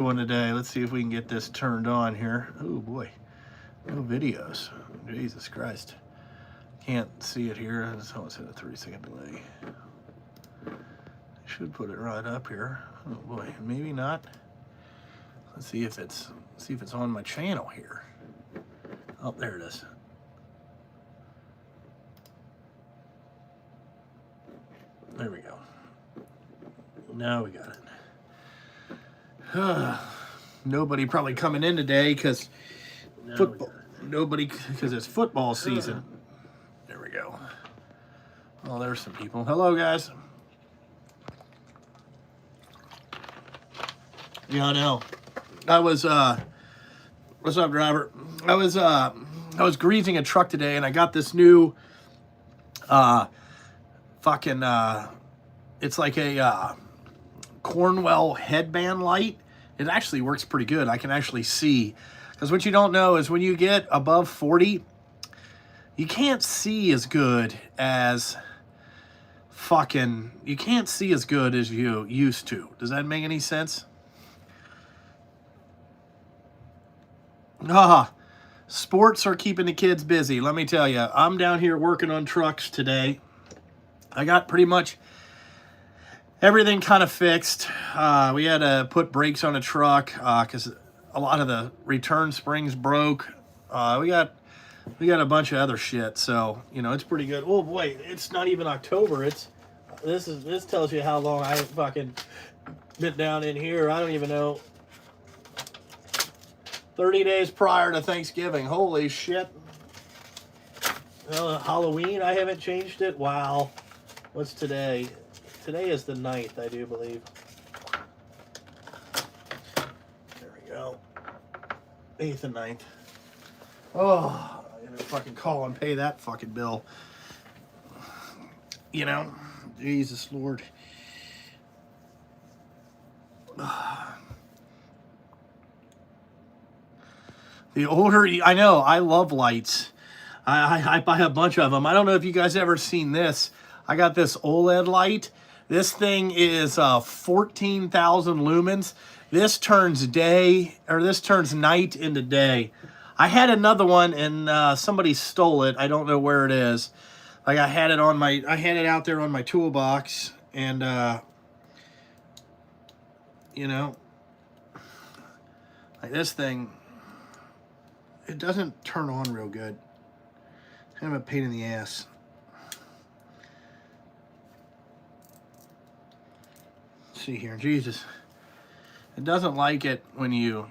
one today. Let's see if we can get this turned on here. Oh boy, no videos. Jesus Christ, can't see it here. I just almost hit a 3-second delay. Should put it right up here. Oh boy, maybe not. Let's see if it's on my channel here. Oh, there it is. There we go. Now we got it. Nobody probably coming in today because football. Nobody because it's football season. There we go. Oh, there's some people. Hello, guys. Yeah, I know. I was what's up, driver? I was greasing a truck today, and I got this new it's like a Cornwell headband light. It actually works pretty good. I can actually see, because what you don't know is when you get above 40, you can't see as good as you can't see as good as you used to. Does that make any sense? Sports are keeping the kids busy. Let me tell you, I'm down here working on trucks today. I got pretty much everything kind of fixed. We had to put brakes on a truck because a lot of the return springs broke. We got a bunch of other shit, so you know it's pretty good. Oh boy, it's not even October. This tells you how long I fucking been down in here. I don't even know. 30 days prior to Thanksgiving. Holy shit. Halloween, I haven't changed it. Wow. What's today? Today is the 9th, I do believe. There we go. 8th and 9th. Oh, I'm gonna fucking call and pay that fucking bill. You know? Jesus Lord. The older, I know, I love lights. I buy a bunch of them. I don't know if you guys ever seen this. I got this OLED light. This thing is 14,000 lumens. This turns night into day. I had another one and somebody stole it. I don't know where it is. Like I had it out there on my toolbox, and you know, like this thing, it doesn't turn on real good. It's kind of a pain in the ass. Let's see here, Jesus. It doesn't like it when you...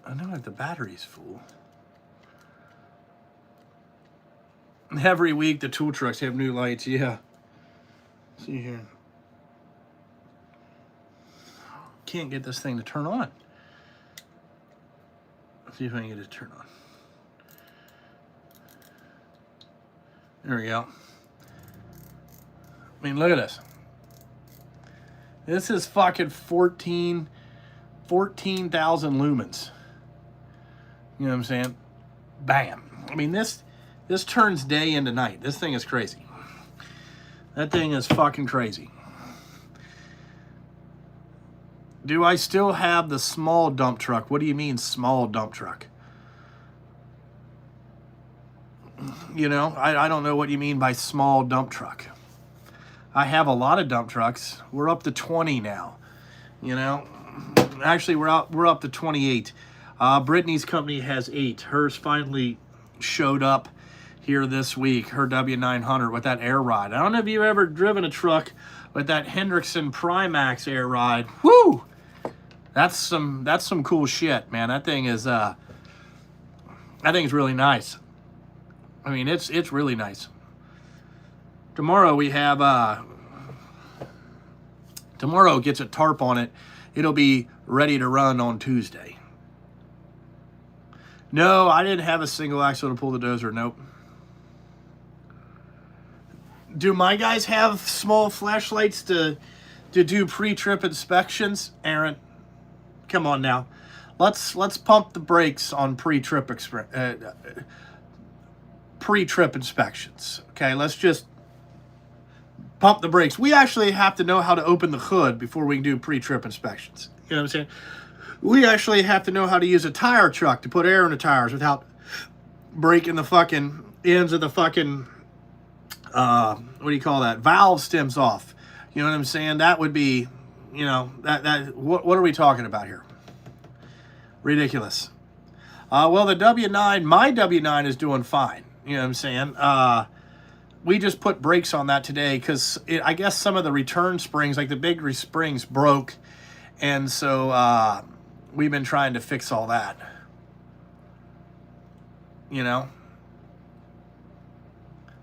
I know if the battery's full. Every week the tool trucks have new lights, yeah. Let's see here. Can't get this thing to turn on. Let's see if I can get it to turn on. There we go. I mean, look at this. This is fucking 14,000 lumens. You know what I'm saying? Bam. I mean, this turns day into night. This thing is crazy. That thing is fucking crazy. Do I still have the small dump truck? What do you mean small dump truck? You know, I don't know what you mean by small dump truck. I have a lot of dump trucks. We're up to 20 now. You know, actually we're up to 28. Brittany's company has 8. Hers finally showed up here this week. Her W900 with that air ride. I don't know if you've ever driven a truck with that Hendrickson Primax air ride. Woo! That's some cool shit, man. That thing is really nice. I mean, it's really nice. Tomorrow we have tomorrow gets a tarp on it. It'll be ready to run on Tuesday. No, I didn't have a single axle to pull the dozer. Nope. Do my guys have small flashlights to do pre-trip inspections? Aaron, come on now. Let's pump the brakes on pre-trip inspections. Okay, let's just pump the brakes. We actually have to know how to open the hood before we can do pre-trip inspections. You know what I'm saying? We actually have to know how to use a tire truck to put air in the tires without breaking the fucking ends of the fucking, what do you call that? Valve stems off. You know what I'm saying? That would be, you know, what are we talking about here? Ridiculous. Well, the W9, my W9 is doing fine. You know what I'm saying? We just put brakes on that today because I guess some of the return springs, like the big springs, broke. And so we've been trying to fix all that. You know?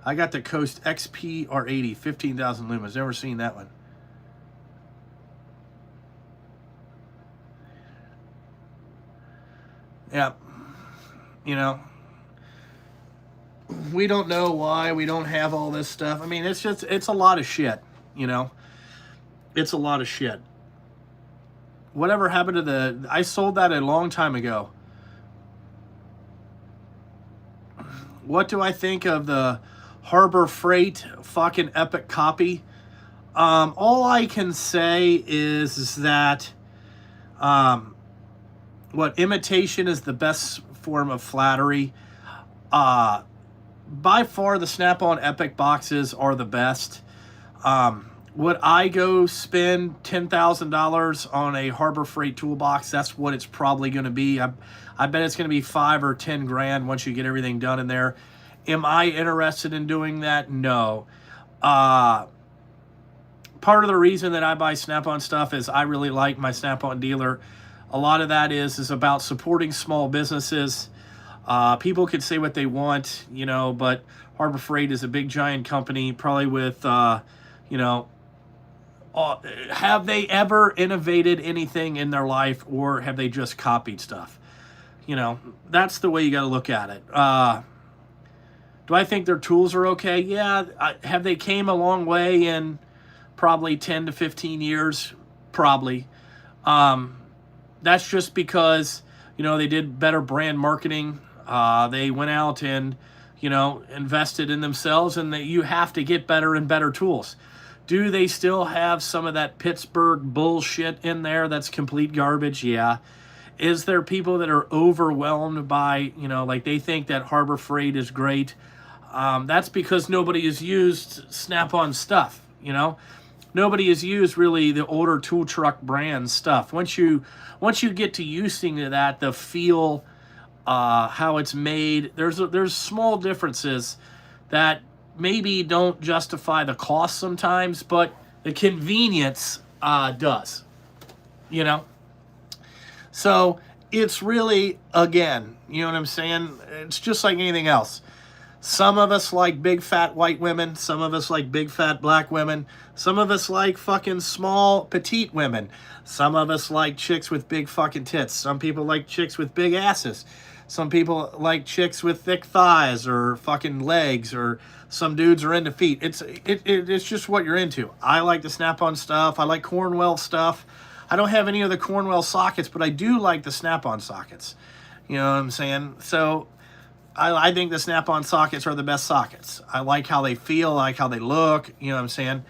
I got the Coast XP R80, 15,000 lumens. Never seen that one. Yeah. You know? We don't know why we don't have all this stuff. I mean, it's a lot of shit, you know? It's a lot of shit. Whatever happened to I sold that a long time ago. What do I think of the Harbor Freight fucking epic copy? All I can say is that what imitation is the best form of flattery. By far, the Snap-on Epic boxes are the best. Would I go spend $10,000 on a Harbor Freight toolbox? That's what it's probably going to be. I bet it's going to be $5 or $10 grand once you get everything done in there. Am I interested in doing that? No. Part of the reason that I buy Snap-on stuff is I really like my Snap-on dealer. A lot of that is about supporting small businesses. People could say what they want, you know, but Harbor Freight is a big giant company, probably with, you know, have they ever innovated anything in their life, or have they just copied stuff? You know, that's the way you got to look at it. Do I think their tools are okay? Yeah. Have they came a long way in probably 10 to 15 years? Probably. That's just because, you know, they did better brand marketing. They went out and, you know, invested in themselves, and that you have to get better and better tools. Do they still have some of that Pittsburgh bullshit in there that's complete garbage? Yeah. Is there people that are overwhelmed by, you know, like they think that Harbor Freight is great? That's because nobody has used Snap-on stuff, you know? Nobody has used really the older tool truck brand stuff. Once you get to using that, the feel, how it's made, there's small differences that maybe don't justify the cost sometimes, but the convenience does, you know? So it's really, again, you know what I'm saying? It's just like anything else. Some of us like big fat white women. Some of us like big fat black women. Some of us like fucking small petite women. Some of us like chicks with big fucking tits. Some people like chicks with big asses. Some people like chicks with thick thighs or fucking legs, or some dudes are into feet. It's just what you're into. I like the Snap-on stuff. I like Cornwell stuff. I don't have any of the Cornwell sockets, but I do like the Snap-on sockets. You know what I'm saying? So I think the Snap-on sockets are the best sockets. I like how they feel, I like how they look, you know what I'm saying?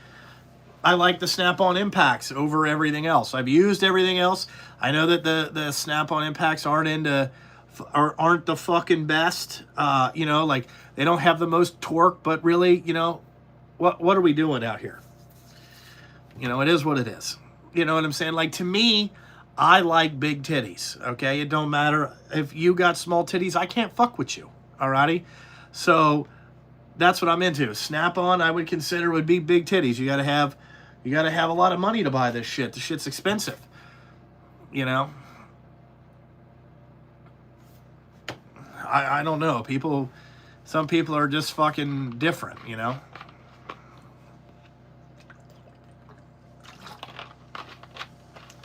I like the Snap-on impacts over everything else. I've used everything else. I know that the Snap-on impacts aren't the fucking best. You know, like they don't have the most torque, but really, you know, what are we doing out here? You know, it is what it is. You know what I'm saying? Like, to me, I like big titties, okay? It don't matter if you got small titties, I can't fuck with you, alrighty? So that's what I'm into. Snap-on, I would consider, would be big titties. You gotta have a lot of money to buy this shit. The shit's expensive, you know? I don't know. Some people are just fucking different, you know?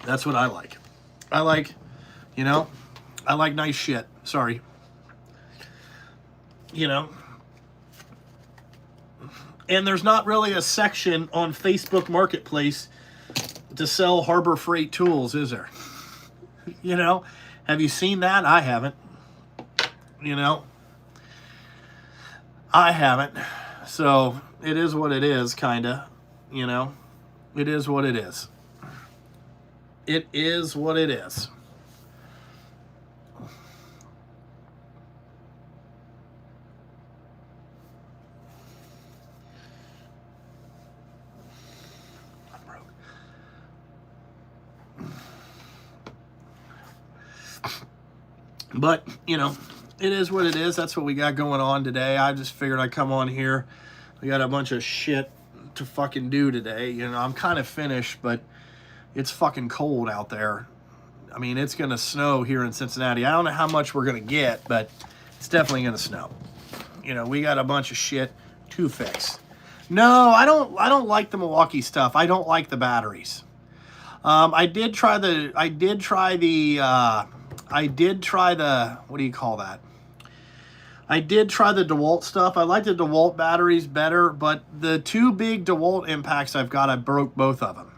That's what I like. I like, you know, I like nice shit. Sorry. You know. And there's not really a section on Facebook Marketplace to sell Harbor Freight tools, is there? You know? Have you seen that? I haven't. You know? I haven't. So, it is what it is, kinda. you know. It is what it is. It is what it is. But, you know, it is what it is. That's what we got going on today. I just figured I'd come on here. We got a bunch of shit to fucking do today. You know, I'm kind of finished, but it's fucking cold out there. I mean, it's going to snow here in Cincinnati. I don't know how much we're going to get, but it's definitely going to snow. You know, we got a bunch of shit to fix. No, I don't like the Milwaukee stuff. I don't like the batteries. I did try the, what do you call that? I did try the DeWalt stuff. I like the DeWalt batteries better, but the two big DeWalt impacts I've got, I broke both of them.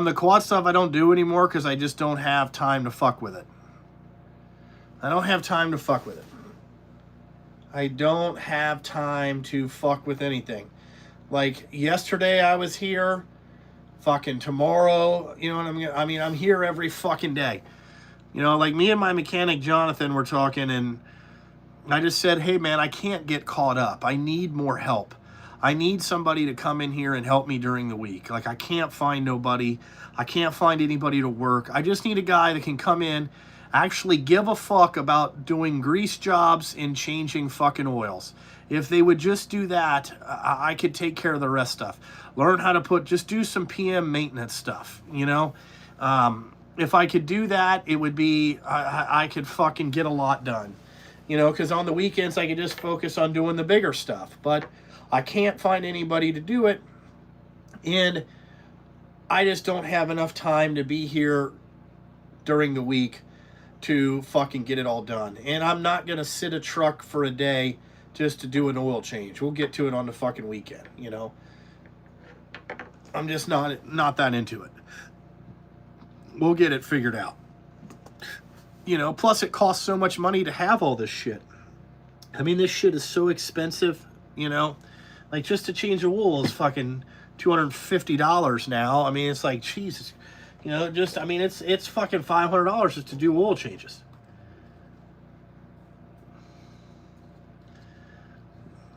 The quad stuff I don't do anymore because I just don't have time to fuck with it. I don't have time to fuck with it. I don't have time to fuck with anything. Like yesterday I was here, fucking tomorrow, you know what I mean? I mean, I'm here every fucking day. You know, like me and my mechanic Jonathan were talking, and I just said, hey man, I can't get caught up. I need more help. I need somebody to come in here and help me during the week. Like, I can't find nobody. I can't find anybody to work. I just need a guy that can come in, actually give a fuck about doing grease jobs and changing fucking oils. If they would just do that, I could take care of the rest stuff. Learn how to just do some PM maintenance stuff, you know? If I could do that, it would be, I could fucking get a lot done. You know, because on the weekends, I could just focus on doing the bigger stuff. But I can't find anybody to do it. And I just don't have enough time to be here during the week to fucking get it all done. And I'm not going to sit a truck for a day just to do an oil change. We'll get to it on the fucking weekend, you know. I'm just not that into it. We'll get it figured out. You know, plus it costs so much money to have all this shit. I mean, this shit is so expensive, you know. Like, just to change a wool is fucking $250 now. I mean, it's like, Jesus. You know, just, I mean, it's fucking $500 just to do oil changes.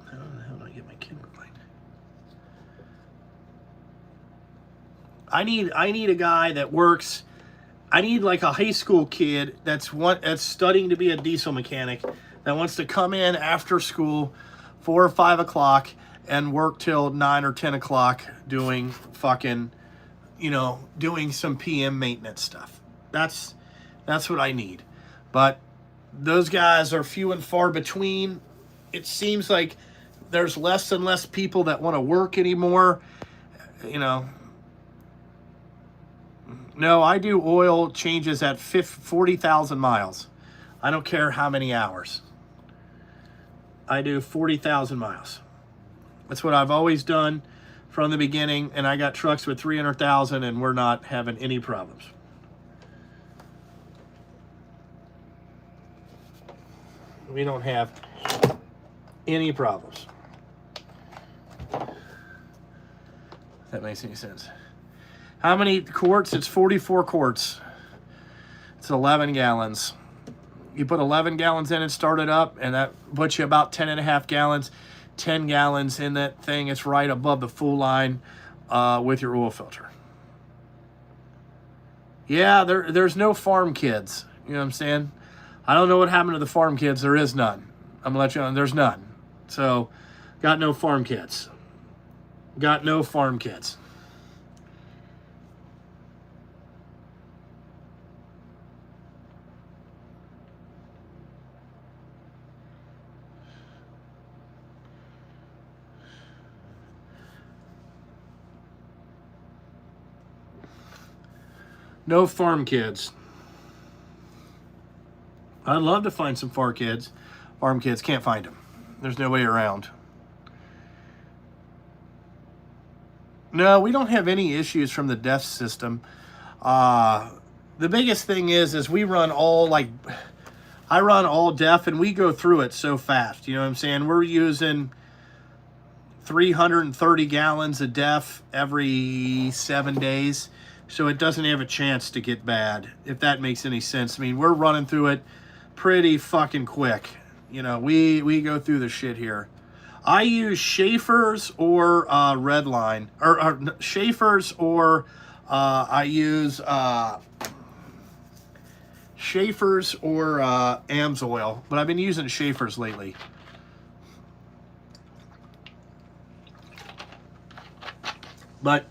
How the hell do I get my camera going? I need a guy that works. I need like a high school kid that's studying to be a diesel mechanic that wants to come in after school, 4 or 5 o'clock, and work till 9 or 10 o'clock doing fucking, you know, doing some PM maintenance stuff. That's what I need. But those guys are few and far between. It seems like there's less and less people that want to work anymore, you know. No, I do oil changes at 40,000 miles. I don't care how many hours. I do 40,000 miles. That's what I've always done from the beginning, and I got trucks with 300,000, and we're not having any problems. We don't have any problems. If that makes any sense. How many quarts? It's 44 quarts. It's 11 gallons. You put 11 gallons in and start it up, and that puts you about 10 and a half gallons. 10 gallons in that thing. It's right above the full line with your oil filter. Yeah, there's no farm kids. You know what I'm saying? I don't know what happened to the farm kids. There is none. I'm going to let you know. There's none. So, got no farm kids. Got no farm kids. No farm kids. I'd love to find some farm kids. Farm kids, can't find them. There's no way around. No, we don't have any issues from the DEF system. The biggest thing is we run all, I run all DEF, and we go through it so fast. You know what I'm saying? We're using 330 gallons of DEF every 7 days. So it doesn't have a chance to get bad, if that makes any sense. I mean, we're running through it pretty fucking quick. You know, we go through the shit here. I use Schaefer's or Redline, or Schaefer's, or I use Schaefer's or Amsoil, but I've been using Schaefer's lately. But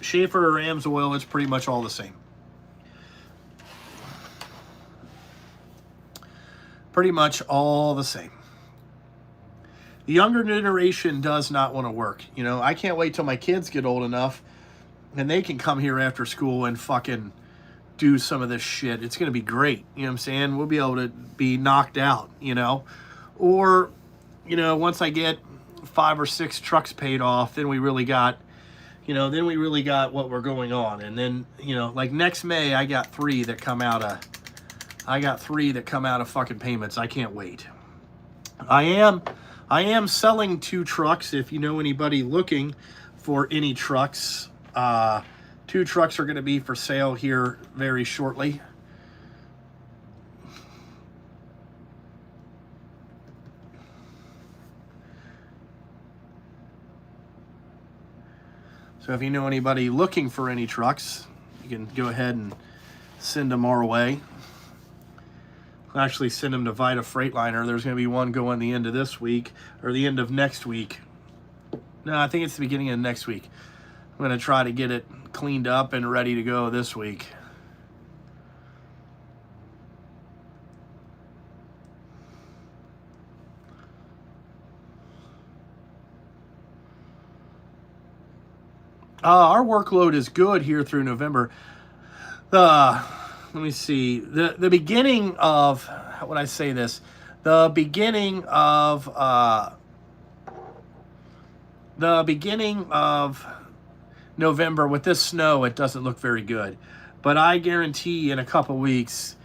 Schaefer or Amsoil, it's pretty much all the same. Pretty much all the same. The younger generation does not want to work. You know, I can't wait till my kids get old enough and they can come here after school and fucking do some of this shit. It's going to be great. You know what I'm saying? We'll be able to be knocked out, you know. Or, you know, once I get 5 or 6 trucks paid off, then we really got, you know, then we really got what we're going on. And then, you know, like next May, I got 3 that come out of, fucking payments. I can't wait. I am selling 2 trucks. If you know anybody looking for any trucks, 2 trucks are going to be for sale here very shortly. So if you know anybody looking for any trucks, you can go ahead and send them our way. I'll actually send them to Vita Freightliner. There's going to be one going the end of this week, or the end of next week. No, I think it's the beginning of next week. I'm going to try to get it cleaned up and ready to go this week. Our workload is good here through November. Let me see. The beginning of, how would I say this? The beginning of November with this snow, it doesn't look very good. But I guarantee in a couple weeks,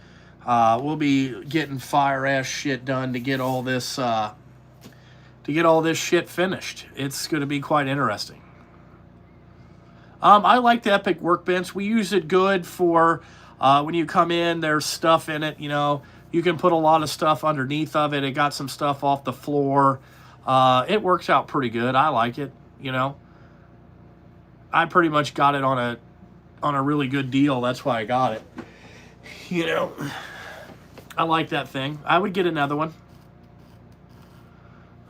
we'll be getting fire ass shit done to get all this shit finished. It's going to be quite interesting. I like the Epic Workbench. We use it good for when you come in, there's stuff in it, you know. You can put a lot of stuff underneath of it. It got some stuff off the floor. It works out pretty good. I like it, you know. I pretty much got it on a really good deal. That's why I got it. You know, I like that thing. I would get another one.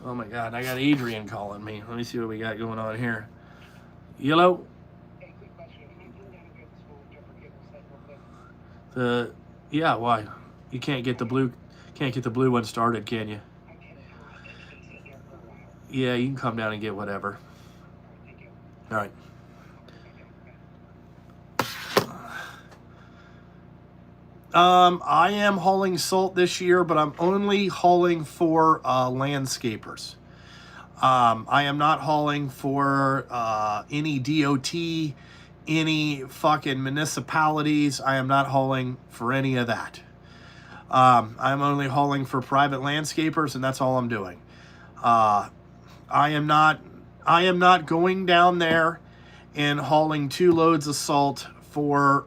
Oh my God, I got Adrian calling me. Let me see what we got going on here. Yellow. Yeah, why? You can't get the blue one started, can you? Yeah, you can come down and get whatever. All right. I am hauling salt this year, but I'm only hauling for landscapers. I am not hauling for any DOT, any fucking municipalities. I am not hauling for any of that. I'm only hauling for private landscapers, and that's all I'm doing. I am not going down there and hauling 2 loads of salt for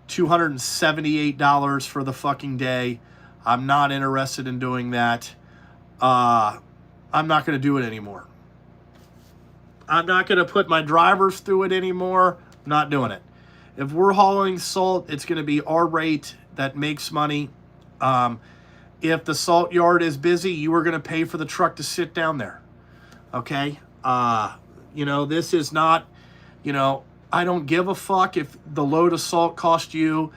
$278 for the fucking day. I'm not interested in doing that. I'm not going to do it anymore. I'm not going to put my drivers through it anymore. I'm not doing it. If we're hauling salt, it's going to be our rate that makes money. If the salt yard is busy, you are going to pay for the truck to sit down there. Okay? You know, this is not, you know, I don't give a fuck if the load of salt cost you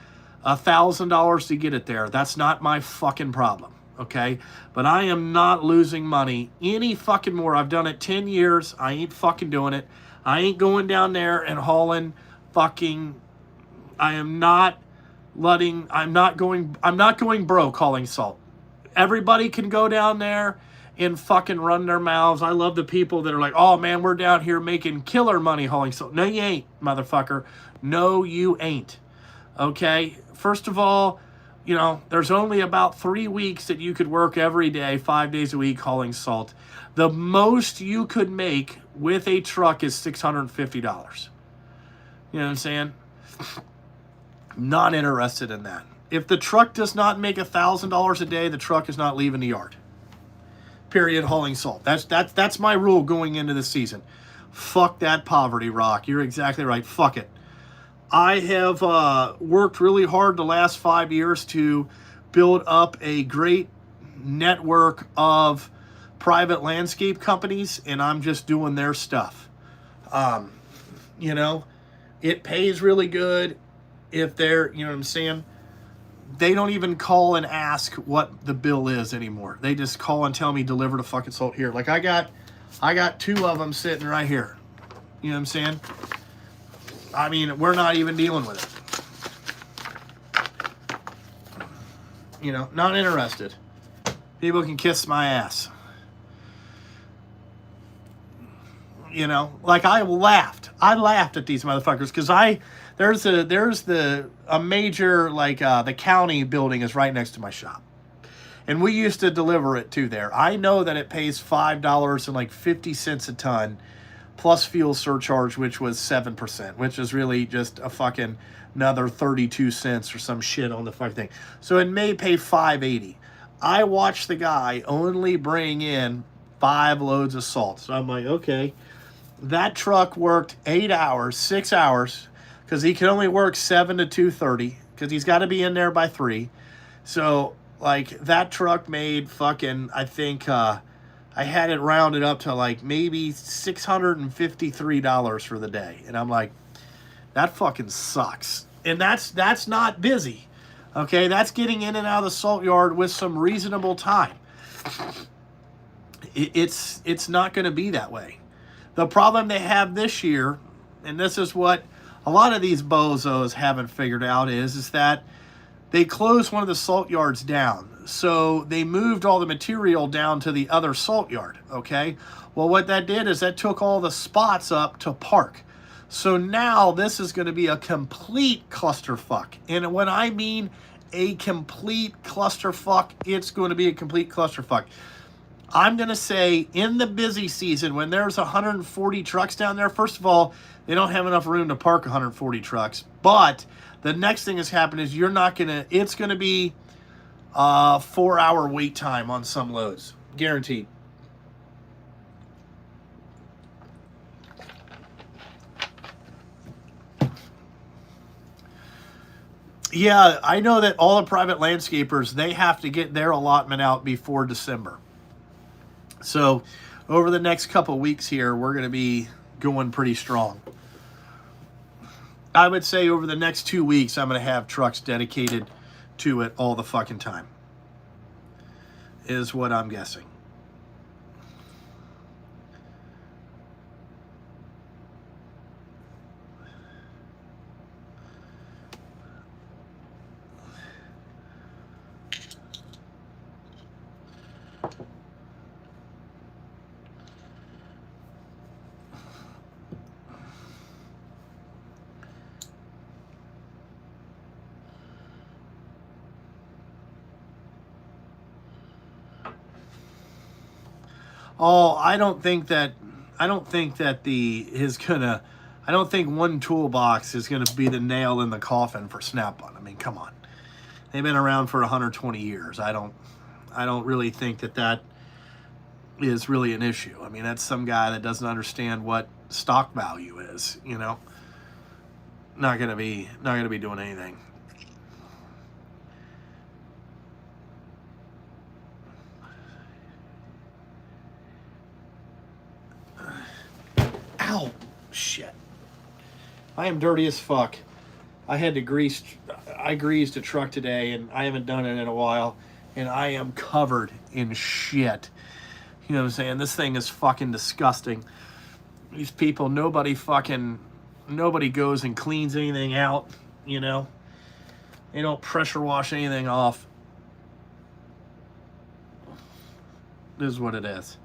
$1,000 to get it there. That's not my fucking problem. Okay, but I am not losing money any fucking more. I've done it 10 years. I ain't fucking doing it. I ain't going down there and hauling fucking, I'm not going broke hauling salt. Everybody can go down there and fucking run their mouths. I love the people that are like, oh man, we're down here making killer money hauling salt. No, you ain't, motherfucker. No, you ain't. Okay, first of all, you know, there's only about 3 weeks that you could work every day, 5 days a week hauling salt. The most you could make with a truck is $650. You know what I'm saying? Not interested in that. If the truck does not make $1,000 a day, the truck is not leaving the yard. Period. Hauling salt. That's my rule going into the season. Fuck that poverty rock. You're exactly right. Fuck it. I have worked really hard the last 5 years to build up a great network of private landscape companies, and I'm just doing their stuff. You know, it pays really good if they're, you know what I'm saying? They don't even call and ask what the bill is anymore. They just call and tell me deliver the fucking salt here. Like I got 2 of them sitting right here. You know what I'm saying? I mean, we're not even dealing with it. You know, not interested. People can kiss my ass. You know, like I laughed at these motherfuckers because there's a major, like the county building is right next to my shop, and we used to deliver it to there. I know that it pays $5.50 a ton plus fuel surcharge, which was 7%, which is really just a fucking another 32 cents or some shit on the fucking thing. So it may pay $5.80. I watched the guy only bring in 5 loads of salt. So I'm like, okay, that truck worked 8 hours, 6 hours, because he can only work 7 to 2:30, because he's got to be in there by 3. So, like, that truck made fucking, I think, I had it rounded up to, like, maybe $653 for the day. And I'm like, that fucking sucks. And that's not busy. Okay, that's getting in and out of the salt yard with some reasonable time. It's not going to be that way. The problem they have this year, and this is what a lot of these bozos haven't figured out, is that they closed one of the salt yards down. So they moved all the material down to the other salt yard, okay? Well, what that did is that took all the spots up to park. So now this is going to be a complete clusterfuck. And when I mean a complete clusterfuck, it's going to be a complete clusterfuck. I'm going to say in the busy season, when there's 140 trucks down there, first of all, they don't have enough room to park 140 trucks. But the next thing that's happened is it's going to be 4-hour wait time on some loads. Guaranteed. Yeah, I know that all the private landscapers, they have to get their allotment out before December. So over the next couple of weeks here, we're going to be going pretty strong. I would say over the next 2 weeks, I'm going to have trucks dedicated to it all the fucking time, is what I'm guessing. Oh, I don't think that I don't think one toolbox is gonna be the nail in the coffin for Snap-on. I mean, come on. They've been around for 120 years. I don't really think that is really an issue. I mean, that's some guy that doesn't understand what stock value is, you know. Not gonna be doing anything. Ow! Shit. I am dirty as fuck. I greased a truck today, and I haven't done it in a while, and I am covered in shit. You know what I'm saying? This thing is fucking disgusting. These people, nobody goes and cleans anything out, you know? They don't pressure wash anything off. This is what it is.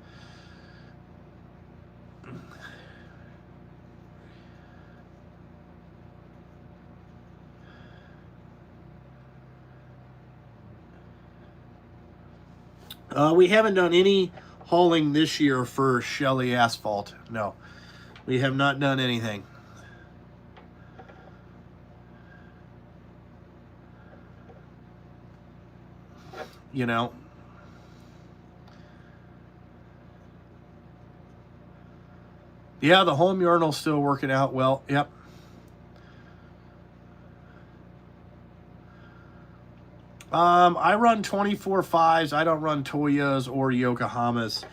We haven't done any hauling this year for Shelley Asphalt. No, we have not done anything. You know. Yeah, the home urinal's still working out well. Yep. I run 24/5s. I don't run Toyos or Yokohamas.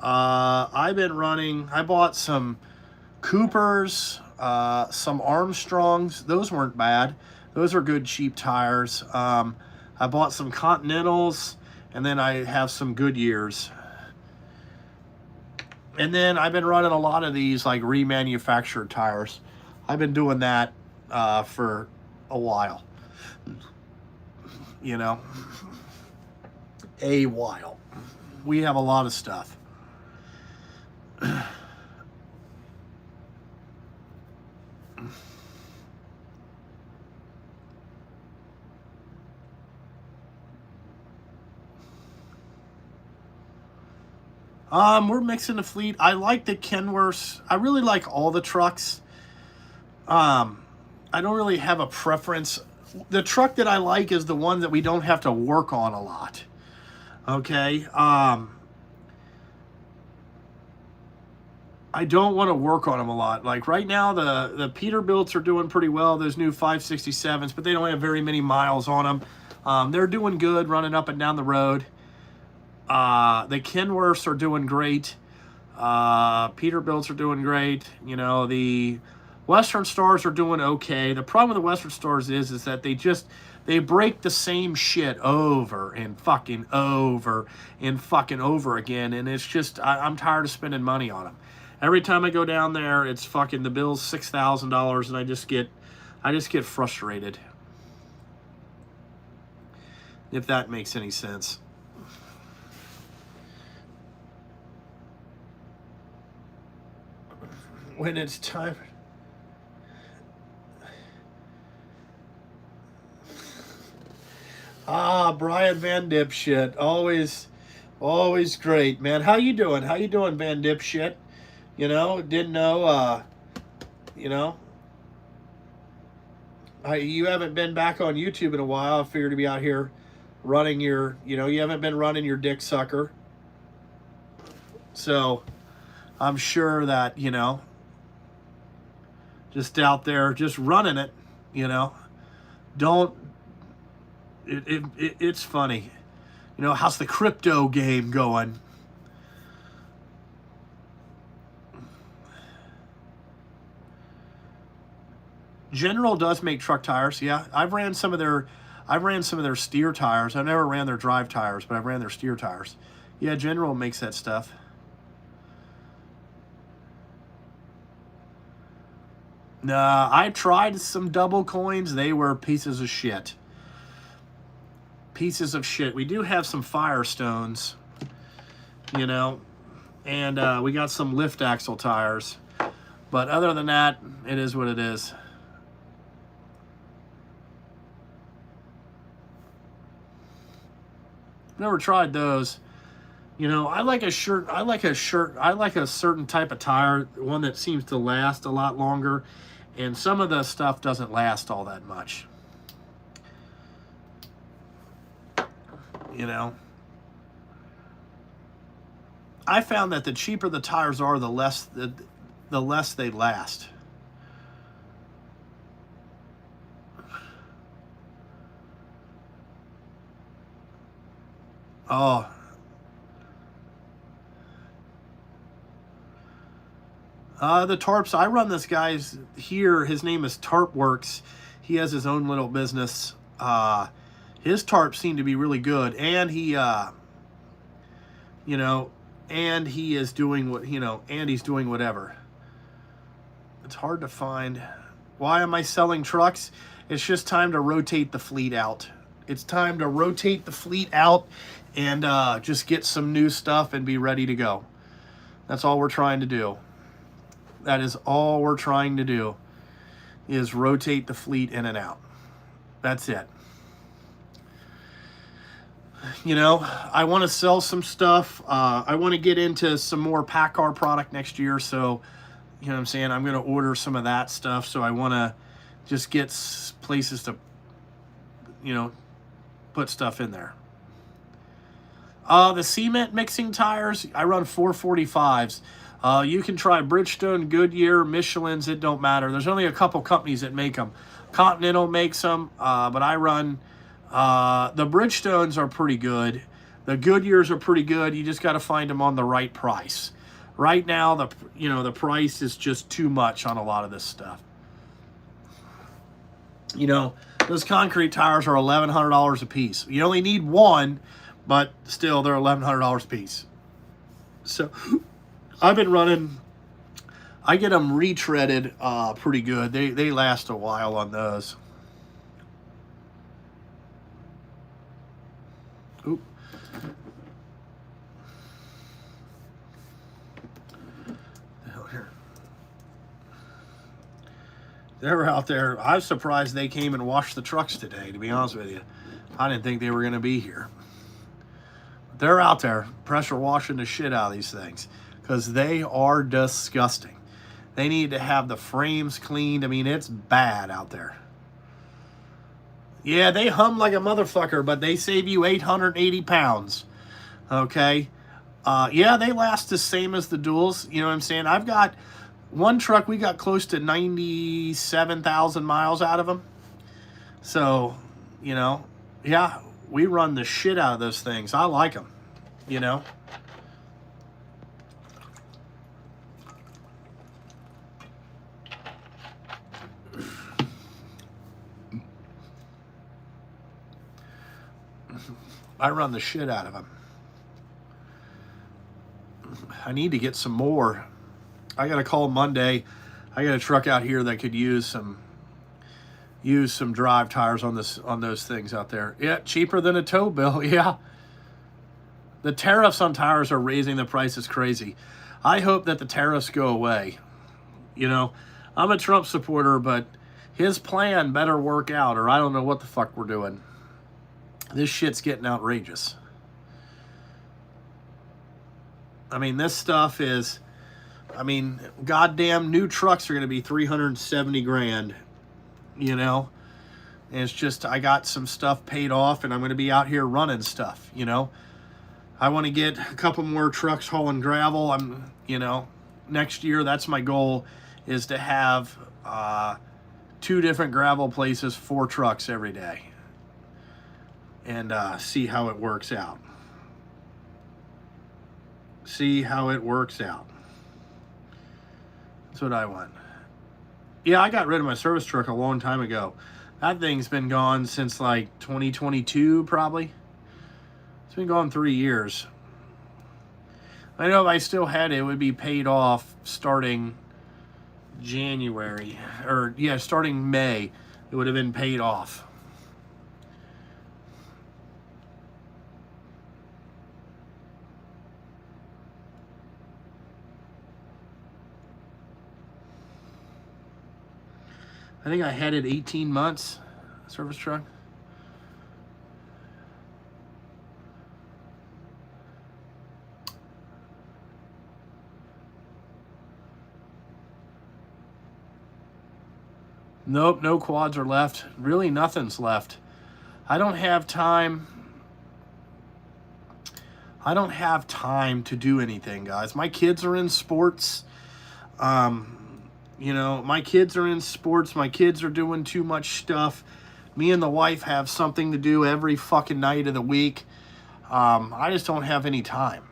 I bought some Coopers, some Armstrongs. Those weren't bad. Those are good, cheap tires. I bought some Continentals, and then I have some Goodyears. And then I've been running a lot of these like remanufactured tires. I've been doing that for a while. You know, a while. We have a lot of stuff. We're mixing the fleet. I like the Kenworths. I really like all the trucks. I don't really have a preference. The truck that I like is the one that we don't have to work on a lot. Okay. I don't want to work on them a lot. Like right now, the Peterbilts are doing pretty well. Those new 567s, but they don't have very many miles on them. They're doing good, running up and down the road. The Kenworths are doing great. Peterbilts are doing great. You know, the Western Stars are doing okay. The problem with the Western Stars is that they break the same shit over and fucking over and fucking over again. And it's just, I'm tired of spending money on them. Every time I go down there, it's fucking, the bill's $6,000 and I just get frustrated. If that makes any sense. When it's time. Brian Van Dipshit. Always great, man. How you doing? How you doing, Van Dipshit? You know, didn't know, you know. You haven't been back on YouTube in a while. I figured to be out here running your, you haven't been running your dick sucker. So, I'm sure that, just out there, just running it, it's funny. How's the crypto game going? General does make truck tires. Yeah, I've ran some of their steer tires. I never ran their drive tires, but I've ran their steer tires. Yeah, General makes that stuff. Nah, I tried some double coins. They were pieces of shit. Pieces of shit. We do have some Firestones, and we got some lift axle tires. But other than that, it is what it is. Never tried those. I like a certain type of tire, one that seems to last a lot longer, and some of the stuff doesn't last all that much. I found that the cheaper the tires are, the less they last. Oh. The tarps, I run this guy's here. His name is Tarp Works. He has his own little business. His tarps seem to be really good, and he, and he is doing what, and he's doing whatever. It's hard to find. Why am I selling trucks? It's just time to rotate the fleet out. It's time to rotate the fleet out and just get some new stuff and be ready to go. That's all we're trying to do. That is all we're trying to do, is rotate the fleet in and out. That's it. You know, I want to sell some stuff. I want to get into some more PACCAR product next year. So, you know what I'm saying? I'm going to order some of that stuff. So I want to just get places to, you know, put stuff in there. The cement mixing tires, I run 445s. You can try Bridgestone, Goodyear, Michelin's. It don't matter. There's only a couple companies that make them. Continental makes them, but I run... the Bridgestones are pretty good. The Goodyears are pretty good. You just got to find them on the right price. Right now, the price is just too much on a lot of this stuff. You know, those concrete tires are $1,100 a piece. You only need one, but still they're $1,100 a piece. So I've been running. I get them retreaded pretty good. They last a while on those. Oop. They were out there. I was surprised they came and washed the trucks today, to be honest with you. I didn't think they were going to be here. They're out there pressure washing the shit out of these things because they are disgusting. They need to have the frames cleaned. I mean, it's bad out there. Yeah, they hum like a motherfucker, but they save you 880 pounds. Okay? Yeah, they last the same as the duals. You know what I'm saying? I've got one truck, we got close to 97,000 miles out of them. So, you know, yeah, we run the shit out of those things. I like them, you know. I run the shit out of them. I need to get some more. I got to call Monday. I got a truck out here that could use some drive tires on those things out there. Yeah, cheaper than a tow bill. Yeah. The tariffs on tires are raising the prices crazy. I hope that the tariffs go away. You know, I'm a Trump supporter, but his plan better work out, or I don't know what the fuck we're doing. This shit's getting outrageous. I mean, this stuff is, I mean, goddamn new trucks are going to be 370 grand, you know? And it's just, I got some stuff paid off and I'm going to be out here running stuff, you know? I want to get a couple more trucks hauling gravel. You know, next year, that's my goal, is to have 2 different gravel places, 4 trucks every day. And see how it works out. See how it works out. That's what I want. Yeah, I got rid of my service truck a long time ago. That thing's been gone since like 2022 probably. It's been gone 3 years. I know if I still had it, it would be paid off starting January. Or, yeah, starting May. It would have been paid off. I think I had it 18 months, service truck. Nope, no quads are left. Really nothing's left. I don't have time. I don't have time to do anything, guys. My kids are in sports. You know, my kids are in sports. My kids are doing too much stuff. Me and the wife have something to do every fucking night of the week. I just don't have any time.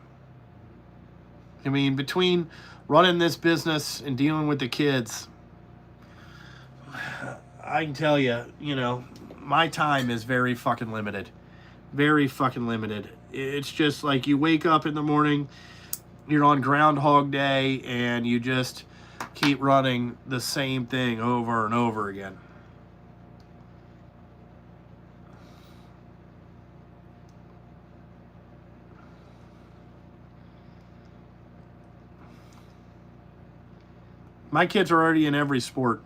I mean, between running this business and dealing with the kids, I can tell you, you know, my time is very fucking limited. Very fucking limited. It's just like you wake up in the morning, you're on Groundhog Day, and you just keep running the same thing over and over again. My kids are already in every sport.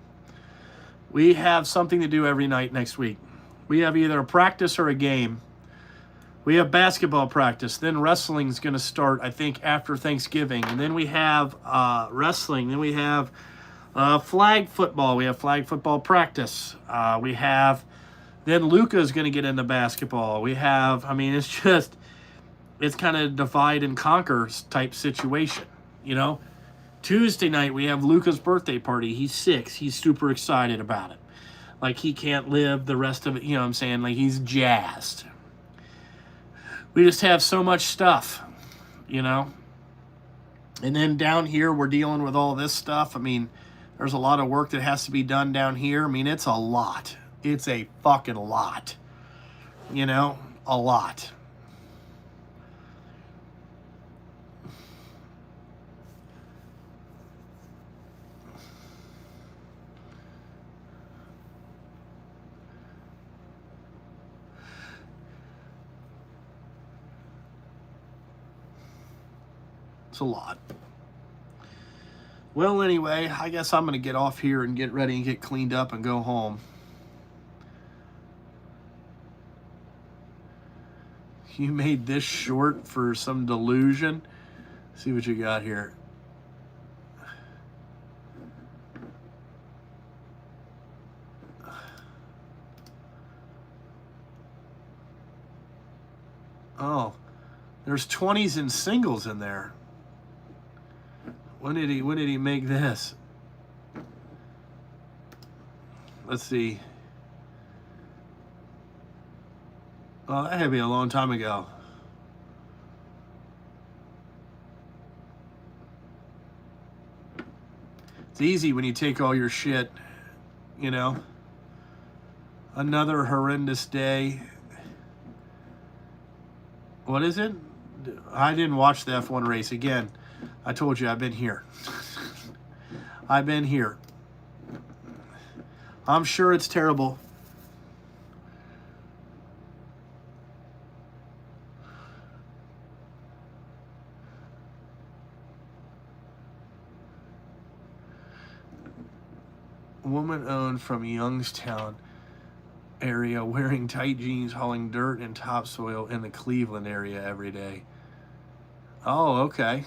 We have something to do every night next week. We have either a practice or a game. We have basketball practice. Then wrestling's going to start, I think, after Thanksgiving. And then we have wrestling. Then we have flag football. We have flag football practice. We have, then Luca's going to get into basketball. We have, I mean, it's kind of divide and conquer type situation, you know. Tuesday night, we have Luca's birthday party. He's 6. He's super excited about it. Like, he can't live the rest of it, you know what I'm saying? Like, he's jazzed. We just have so much stuff, you know. And then down here, we're dealing with all this stuff. I mean, there's a lot of work that has to be done down here. I mean, it's a lot. It's a fucking lot. You know, a lot. A lot. Well, anyway, I guess I'm going to get off here and get ready and get cleaned up and go home. You made this short for some delusion. See what you got here. Oh, there's 20s and singles in there. When did he make this? Let's see. Well, that had to be a long time ago. It's easy when you take all your shit, you know. Another horrendous day. What is it? I didn't watch the F1 race again. I told you I've been here. I've been here. I'm sure it's terrible. Woman owned from Youngstown area wearing tight jeans hauling dirt and topsoil in the Cleveland area every day. Oh, okay.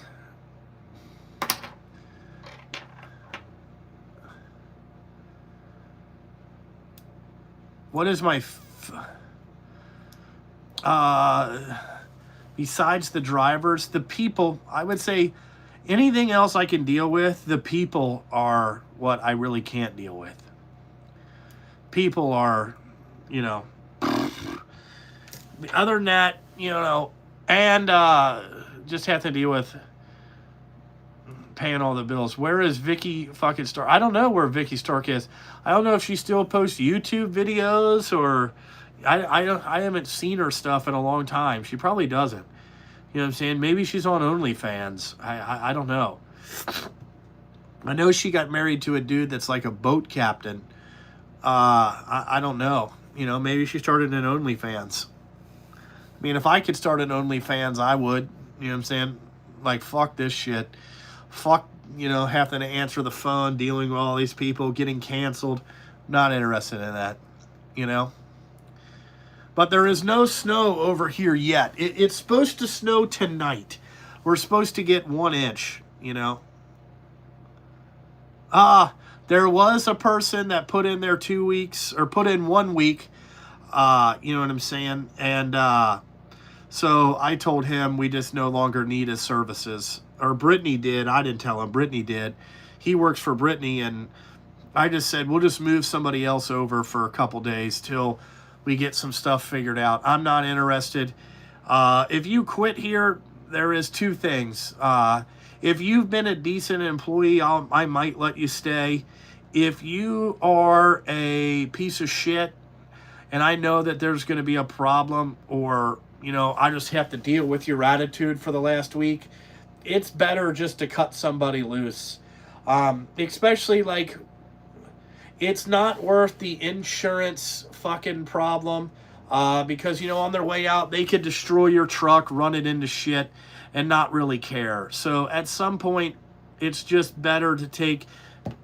What is my... besides the drivers, the people, I would say anything else I can deal with, the people are what I really can't deal with. People are, you know... Other than that, you know, and just have to deal with paying all the bills. Where is Vicky fucking Stark? I don't know where Vicky Stark is. I don't know if she still posts YouTube videos or I haven't seen her stuff in a long time. She probably doesn't. You know what I'm saying? Maybe she's on OnlyFans. I don't know. I know she got married to a dude that's like a boat captain. I don't know. You know, maybe she started an OnlyFans. I mean, if I could start an OnlyFans, I would. You know what I'm saying? Like, fuck this shit. Fuck, you know, having to answer the phone, dealing with all these people, getting canceled. Not interested in that, you know? But there is no snow over here yet. It's supposed to snow tonight. We're supposed to get 1 inch, you know? There was a person that put in their 2 weeks, or put in 1 week, you know what I'm saying? And so I told him we just no longer need his services. Or Brittany did. I didn't tell him. Brittany did. He works for Brittany, and I just said, we'll just move somebody else over for a couple days till we get some stuff figured out. I'm not interested. If you quit here, there is 2 things. If you've been a decent employee, I might let you stay. If you are a piece of shit, and I know that there's going to be a problem, or, you know, I just have to deal with your attitude for the last week, it's better just to cut somebody loose. Especially, like, it's not worth the insurance fucking problem, because, you know, on their way out, they could destroy your truck, run it into shit, and not really care. So at some point, it's just better to take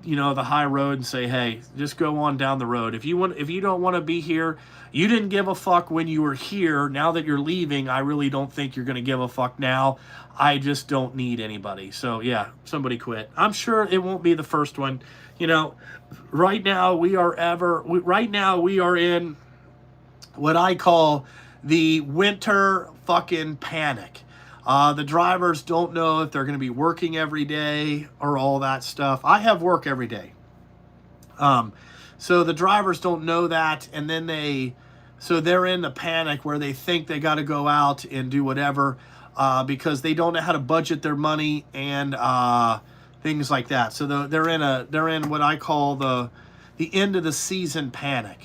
you know, the high road and say, hey, just go on down the road. If you don't want to be here, you didn't give a fuck when you were here. Now that you're leaving, I really don't think you're going to give a fuck now. I just don't need anybody. So yeah, somebody quit. I'm sure it won't be the first one. You know, right now we are in what I call the winter fucking panic. The drivers don't know if they're going to be working every day or all that stuff. I have work every day. So the drivers don't know that, and then they're in the panic where they think they got to go out and do whatever because they don't know how to budget their money and things like that. So they're in what I call the end of the season panic.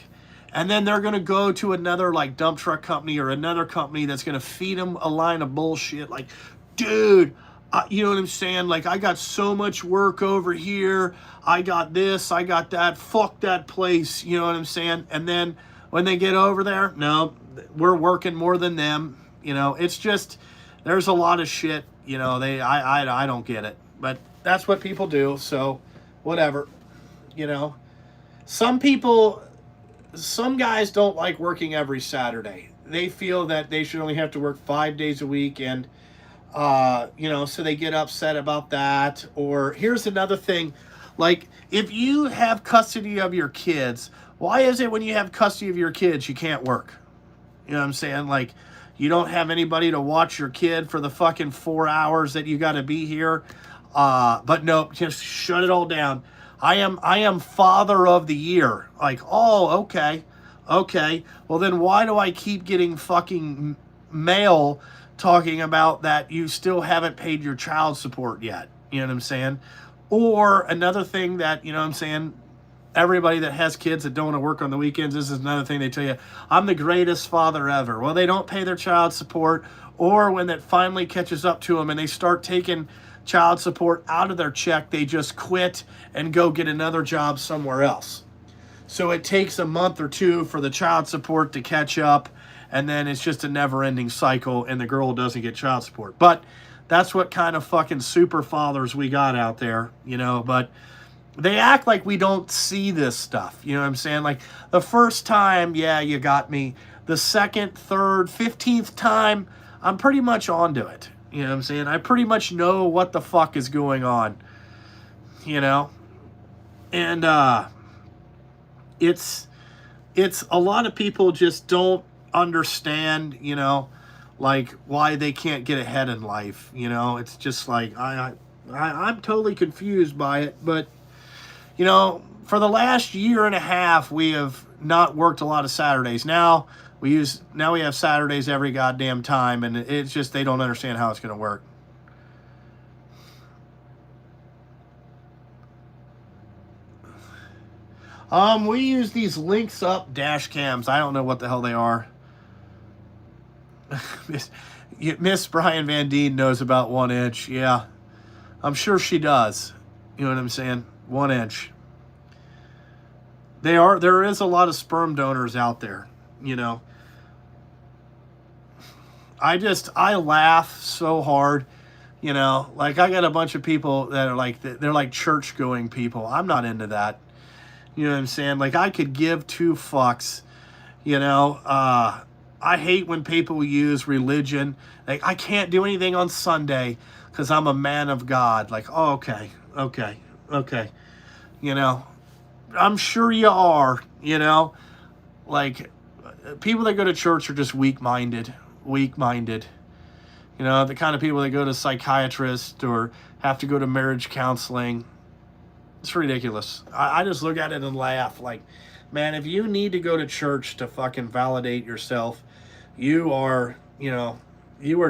And then they're going to go to another like dump truck company or another company that's going to feed them a line of bullshit. Like, dude, you know what I'm saying? Like, I got so much work over here. I got this, I got that. Fuck that place. You know what I'm saying? And then when they get over there, no, we're working more than them. You know, it's just, there's a lot of shit. You know, I don't get it. But that's what people do. So whatever, you know, some guys don't like working every Saturday. They feel that they should only have to work 5 days a week, and you know, so they get upset about that. Or here's another thing, like if you have custody of your kids, why is it when you have custody of your kids you can't work? You know what I'm saying? Like, you don't have anybody to watch your kid for the fucking 4 hours that you got to be here. But no, just shut it all down. I am father of the year. Like, oh, okay. Well, then why do I keep getting fucking mail talking about that you still haven't paid your child support yet? You know what I'm saying? Or another thing that, you know what I'm saying, everybody that has kids that don't want to work on the weekends, this is another thing they tell you, I'm the greatest father ever. Well, they don't pay their child support, or when that finally catches up to them and they start taking child support out of their check, they just quit and go get another job somewhere else. So it takes a month or two for the child support to catch up, and then it's just a never-ending cycle, and the girl doesn't get child support. But that's what kind of fucking super fathers we got out there, you know. But they act like we don't see this stuff, you know what I'm saying? Like, the first time, yeah, you got me. The second, third, 15th time, I'm pretty much onto it. You know what I'm saying? I pretty much know what the fuck is going on, you know? And it's a lot of people just don't understand, you know, like why they can't get ahead in life, you know? It's just like, I'm totally confused by it. But, you know, for the last year and a half, we have not worked a lot of Saturdays. Now we have Saturdays every goddamn time, and it's just they don't understand how it's going to work. We use these links up dash cams. I don't know what the hell they are. Miss Brian Van Deen knows about 1 inch. Yeah, I'm sure she does. You know what I'm saying? 1 inch. There is a lot of sperm donors out there, you know. I laugh so hard, you know. Like, I got a bunch of people that are like, they're like church going people. I'm not into that. You know what I'm saying? Like, I could give two fucks, you know. I hate when people use religion. Like, I can't do anything on Sunday because I'm a man of God. Like, oh, okay. You know, I'm sure you are, you know. Like, people that go to church are just weak-minded. You know, the kind of people that go to psychiatrists or have to go to marriage counseling. It's ridiculous. I just look at it and laugh. Like, man, if you need to go to church to fucking validate yourself, you are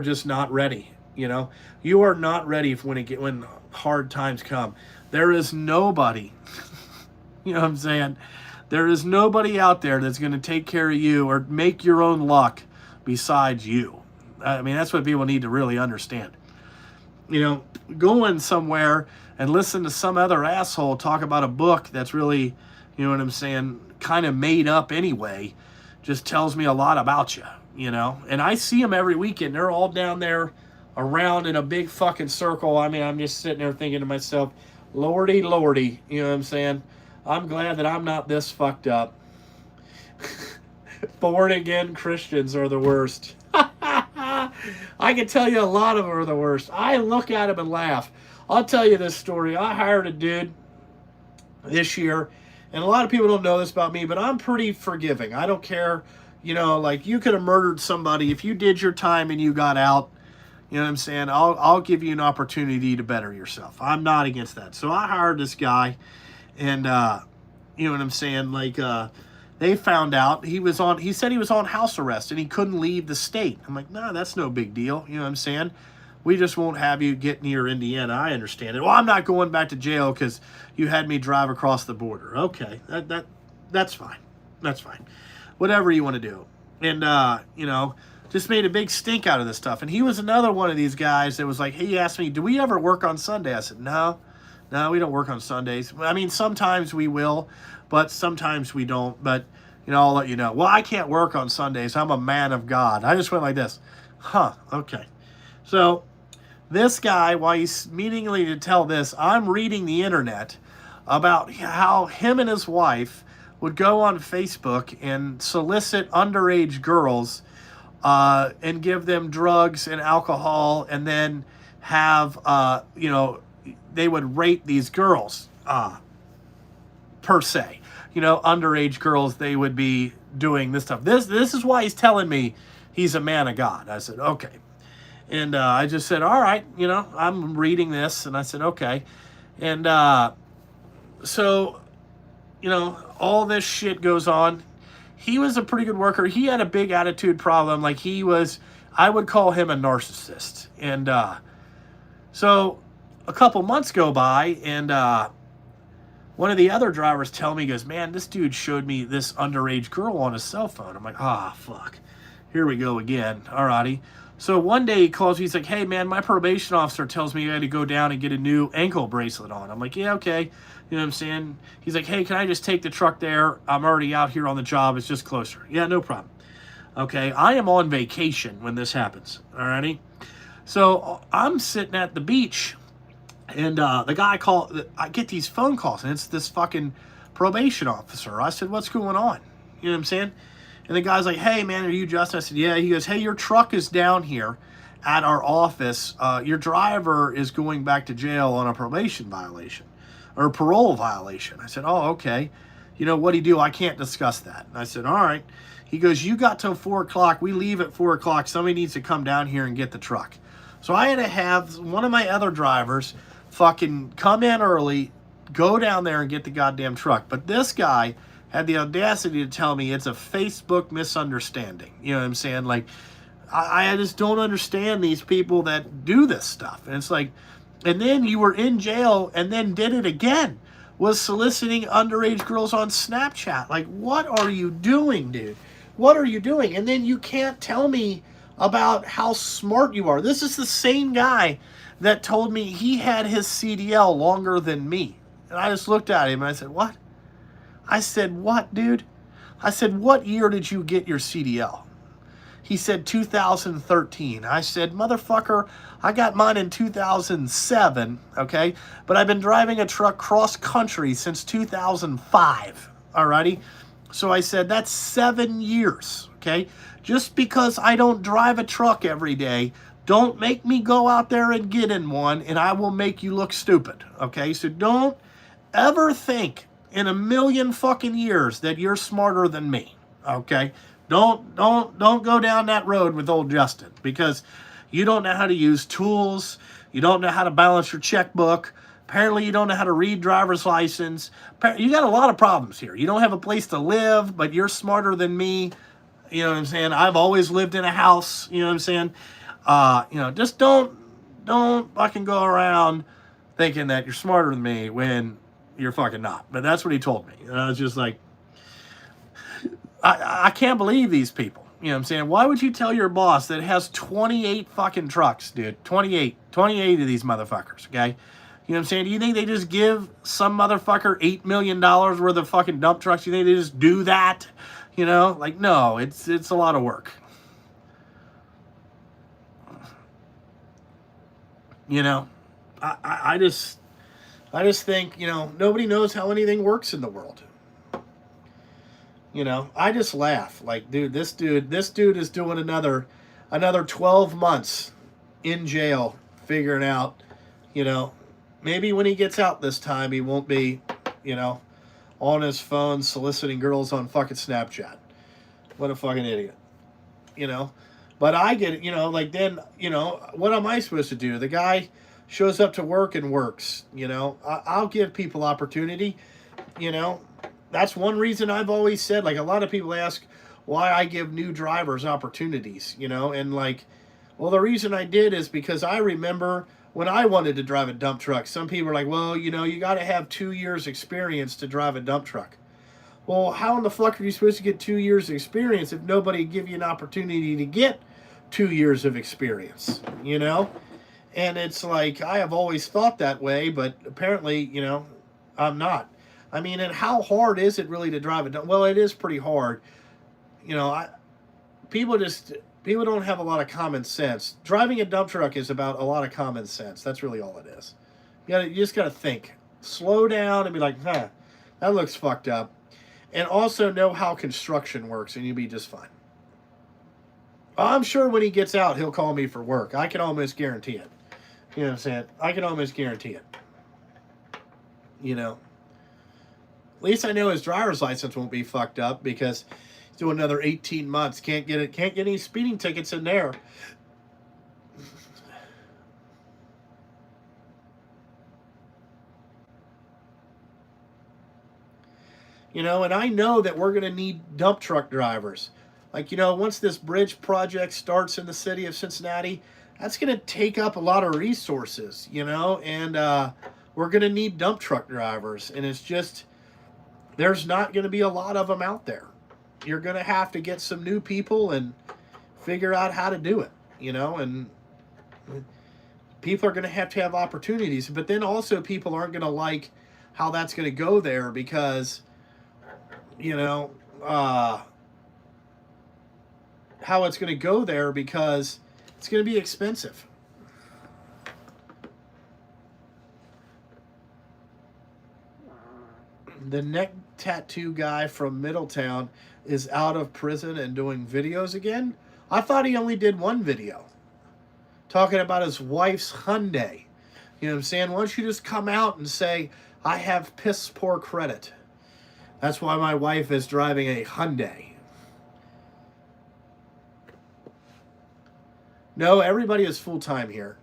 just not ready. You know, you are not ready when hard times come. There is nobody, you know what I'm saying? There is nobody out there that's going to take care of you or make your own luck besides you. I mean, that's what people need to really understand. You know, going somewhere and listen to some other asshole talk about a book that's really, you know what I'm saying, kind of made up anyway, just tells me a lot about you, you know. And I see them every weekend. They're all down there around in a big fucking circle. I mean, I'm just sitting there thinking to myself, Lordy, lordy. You know what I'm saying? I'm glad that I'm not this fucked up. Born again Christians are the worst. I can tell you a lot of them are the worst. I look at them and laugh. I'll tell you this story. I hired a dude this year, and a lot of people don't know this about me, but I'm pretty forgiving. I don't care. You know, like, you could have murdered somebody. If you did your time and you got out, you know what I'm saying? I'll give you an opportunity to better yourself. I'm not against that. So I hired this guy, and you know what I'm saying? Like, they found out he said he was on house arrest and he couldn't leave the state. I'm like, no, that's no big deal. You know what I'm saying? We just won't have you get near Indiana. I understand it. Well, I'm not going back to jail because you had me drive across the border. Okay, that's fine. That's fine. Whatever you want to do. And, you know, just made a big stink out of this stuff. And he was another one of these guys that was like, he asked me, do we ever work on Sunday? I said, no, we don't work on Sundays. I mean, sometimes we will, but sometimes we don't. But, you know, I'll let you know. Well, I can't work on Sundays. I'm a man of God. I just went like this. Okay. So this guy, while he's meaningly to tell this, I'm reading the internet about how him and his wife would go on Facebook and solicit underage girls and give them drugs and alcohol, and then have, you know, they would rate these girls per se. You know, underage girls, they would be doing this stuff. This is why he's telling me he's a man of God. I said, okay. And I just said, all right, you know, I'm reading this. And I said, okay. And so, you know, all this shit goes on. He was a pretty good worker. He had a big attitude problem. Like, I would call him a narcissist. And so a couple months go by, and one of the other drivers tell me, he goes, man, this dude showed me this underage girl on his cell phone. I'm like, fuck. Here we go again. Alrighty. So one day he calls me, he's like, hey man, my probation officer tells me I had to go down and get a new ankle bracelet on. I'm like, yeah, okay. You know what I'm saying? He's like, hey, can I just take the truck there? I'm already out here on the job. It's just closer. Yeah, no problem. Okay, I am on vacation when this happens. Alrighty. So I'm sitting at the beach, and the guy I get these phone calls, and it's this fucking probation officer. I said, what's going on? You know what I'm saying? And the guy's like, hey, man, are you Justin? I said, yeah. He goes, hey, your truck is down here at our office. Your driver is going back to jail on a probation violation or a parole violation. I said, oh, okay. You know, what'd he do? I can't discuss that. And I said, all right. He goes, you got till 4 o'clock. We leave at 4 o'clock. Somebody needs to come down here and get the truck. So I had to have one of my other drivers fucking come in early, go down there and get the goddamn truck. But this guy had the audacity to tell me it's a Facebook misunderstanding. You know what I'm saying? Like, I just don't understand these people that do this stuff. And it's like, and then you were in jail and then did it again. Was soliciting underage girls on Snapchat. Like, what are you doing, dude? What are you doing? And then you can't tell me about how smart you are. This is the same guy that told me he had his CDL longer than me. And I just looked at him and I said, what? I said, what, dude? I said, what year did you get your CDL? He said, 2013. I said, motherfucker, I got mine in 2007, okay? But I've been driving a truck cross-country since 2005, alrighty? So I said, that's 7 years, okay? Just because I don't drive a truck every day, don't make me go out there and get in one, and I will make you look stupid, okay? So don't ever think in a million fucking years that you're smarter than me, okay? Don't go down that road with old Justin, because you don't know how to use tools. You don't know how to balance your checkbook. Apparently you don't know how to read driver's license. You got a lot of problems here. You don't have a place to live, but you're smarter than me. You know what I'm saying? I've always lived in a house. You know what I'm saying? You know, just don't fucking go around thinking that you're smarter than me when you're fucking not. But that's what he told me. And I was just like, I can't believe these people. You know what I'm saying? Why would you tell your boss that has 28 fucking trucks, dude? 28 of these motherfuckers, okay? You know what I'm saying? Do you think they just give some motherfucker $8 million worth of fucking dump trucks? Do you think they just do that? You know? Like, no, it's a lot of work. You know? I I just think, nobody knows how anything works in the world. I just laugh. Like, dude, this dude is doing another 12 months in jail figuring out, you know, maybe when he gets out this time he won't be, on his phone soliciting girls on fucking Snapchat. What a fucking idiot. you know. But I get it, like then, what am I supposed to do? The guy shows up to work and works, I'll give people opportunity, you know. That's one reason I've always said, like a lot of people ask why I give new drivers opportunities, and like, well, the reason I did is because I remember when I wanted to drive a dump truck, some people were like, well, you got to have 2 years experience to drive a dump truck. Well, how in the fuck are you supposed to get 2 years of experience if nobody give you an opportunity to get 2 years of experience, And it's like, I have always thought that way, but apparently, I'm not. I mean, and how hard is it really to drive a dump? Well, it is pretty hard. People don't have a lot of common sense. Driving a dump truck is about a lot of common sense. That's really all it is. You just got to think. Slow down and be like, that looks fucked up. And also know how construction works, and you'll be just fine. I'm sure when he gets out, he'll call me for work. I can almost guarantee it. You know what I'm saying? I can almost guarantee it. At least I know his driver's license won't be fucked up because he's doing another 18 months. Can't get any speeding tickets in there. And I know that we're going to need dump truck drivers. Like, once this bridge project starts in the city of Cincinnati, that's going to take up a lot of resources, and we're going to need dump truck drivers. And it's just, there's not going to be a lot of them out there. You're going to have to get some new people and figure out how to do it, and people are going to have opportunities. But then also people aren't going to like how that's going to go there because, how it's going to go there because it's going to be expensive. The neck tattoo guy from Middletown is out of prison and doing videos again. I thought he only did one video talking about his wife's Hyundai. You know what I'm saying? Why don't you just come out and say, I have piss poor credit. That's why my wife is driving a Hyundai. No, everybody is full-time here.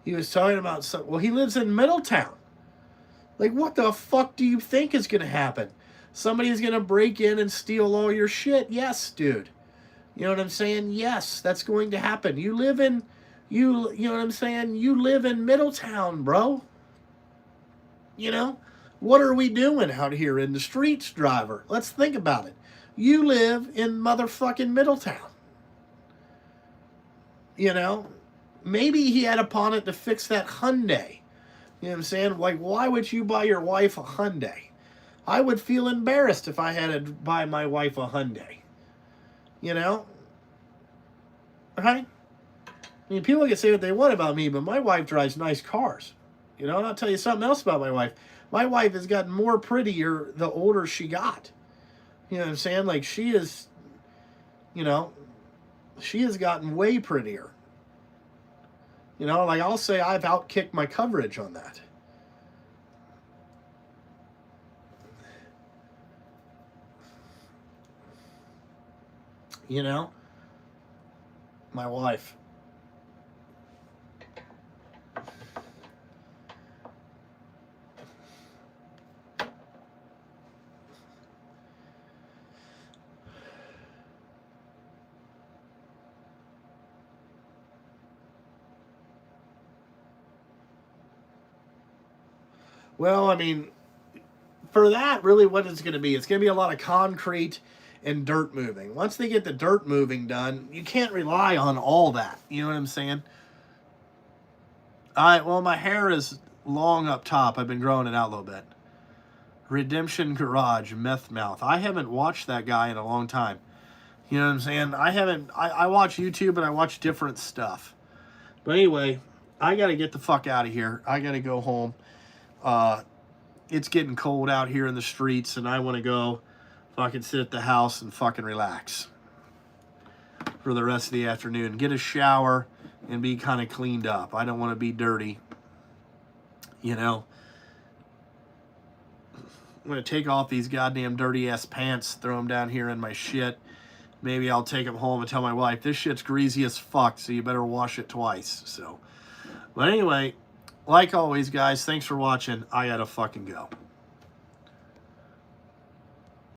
He was talking about some. Well, he lives in Middletown. Like, what the fuck do you think is going to happen? Somebody's going to break in and steal all your shit? Yes, dude. You know what I'm saying? Yes, that's going to happen. You know what I'm saying? You live in Middletown, bro. What are we doing out here in the streets, driver? Let's think about it. You live in motherfucking Middletown. Maybe he had upon it to fix that Hyundai. You know what I'm saying? Like, why would you buy your wife a Hyundai? I would feel embarrassed if I had to buy my wife a Hyundai. Right? I mean, people can say what they want about me, but my wife drives nice cars. And I'll tell you something else about my wife. My wife has gotten more prettier the older she got. You know what I'm saying? Like, she is, she has gotten way prettier. Like I'll say I've outkicked my coverage on that. My wife. Well, I mean, for that, really what it's going to be, it's going to be a lot of concrete and dirt moving. Once they get the dirt moving done, you can't rely on all that. You know what I'm saying? Well, my hair is long up top. I've been growing it out a little bit. Redemption Garage, Meth Mouth. I haven't watched that guy in a long time. You know what I'm saying? I watch YouTube, but I watch different stuff. But anyway, I got to get the fuck out of here. I got to go home. It's getting cold out here in the streets, and I want to go fucking sit at the house and fucking relax for the rest of the afternoon. Get a shower and be kind of cleaned up. I don't want to be dirty. You know? I'm going to take off these goddamn dirty-ass pants, throw them down here in my shit. Maybe I'll take them home and tell my wife, this shit's greasy as fuck, so you better wash it twice. So, but anyway, like always, guys, thanks for watching. I gotta fucking go.